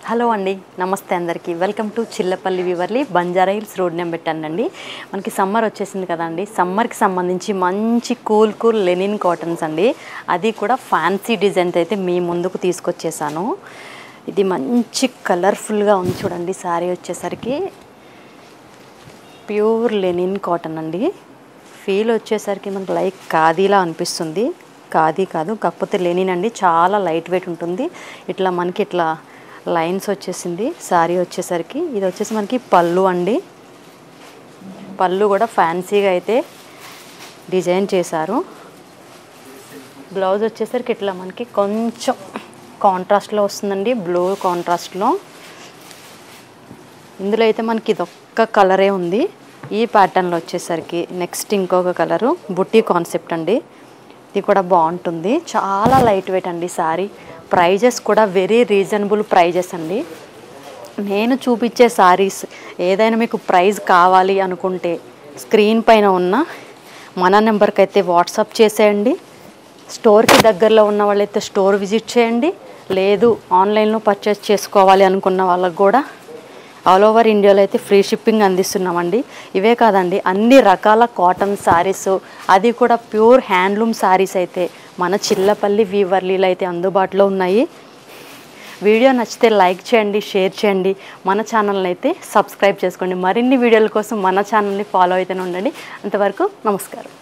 Hello అండి, నమస్తే అందరికీ. వెల్కమ్ టు చిల్లపల్లి వివర్లీ, బంజారా హిల్స్ రోడ్ నెంబర్ 10 అండి. మనకి సమ్మర్ వచ్చేసింది కదండి. సమ్మర్కి సంబంధించి మంచి కూల్ లెనిన్ కాటన్స్ అండి. అది కూడా ఫ్యాన్సీ డిజైన్స్ అయితే మీ ముందుకు తీసుకొచ్చేసాను. ఇది మంచి కలర్ఫుల్గా ఉంది చూడండి. శారీ వచ్చేసరికి ప్యూర్ లెనిన్ కాటన్ అండి. ఫీల్ వచ్చేసరికి మనకు లైక్ ఖాదీలా అనిపిస్తుంది. ఖాదీ కాదు, కాకపోతే లెనిన్ అండి. చాలా లైట్ వెయిట్ ఉంటుంది. ఇట్లా మనకి ఇట్లా లైన్స్ వచ్చేసింది శారీ వచ్చేసరికి. ఇది వచ్చేసి మనకి పళ్ళు అండి. పళ్ళు కూడా ఫ్యాన్సీగా అయితే డిజైన్ చేశారు. బ్లౌజ్ వచ్చేసరికి ఇట్లా మనకి కొంచెం కాంట్రాస్ట్లో వస్తుందండి, బ్లూ కాంట్రాస్ట్లో. ఇందులో అయితే మనకి ఇదొక్క కలరే ఉంది. ఈ ప్యాటర్న్లో వచ్చేసరికి నెక్స్ట్ ఇంకొక కలరు బుట్టి కాన్సెప్ట్ అండి. ఇది కూడా బాగుంటుంది. చాలా లైట్ వెయిట్ అండి శారీ. ప్రైజెస్ కూడా వెరీ రీజనబుల్ ప్రైజెస్ అండి. నేను చూపించే శారీస్ ఏదైనా మీకు ప్రైస్ కావాలి అనుకుంటే స్క్రీన్ పైన ఉన్న మన నెంబర్కి అయితే వాట్సాప్ చేసేయండి. స్టోర్కి దగ్గరలో ఉన్న వాళ్ళైతే స్టోర్ విజిట్ చేయండి. లేదు ఆన్లైన్లో పర్చేస్ చేసుకోవాలి అనుకున్న వాళ్ళకు కూడా ఆల్ ఓవర్ ఇండియాలో అయితే ఫ్రీ షిప్పింగ్ అందిస్తున్నామండి. ఇవే కాదండి, అన్ని రకాల కాటన్ శారీస్, అది కూడా ప్యూర్ హ్యాండ్లూమ్ శారీస్ అయితే మన చిల్లపల్లి వీవర్లీలో అయితే అందుబాటులో ఉన్నాయి. వీడియో నచ్చితే లైక్ చేయండి, షేర్ చేయండి. మన ఛానల్ని అయితే సబ్స్క్రైబ్ చేసుకోండి. మరిన్ని వీడియోల కోసం మన ఛానల్ని ఫాలో అయితేనే ఉండండి. అంతవరకు నమస్కారం.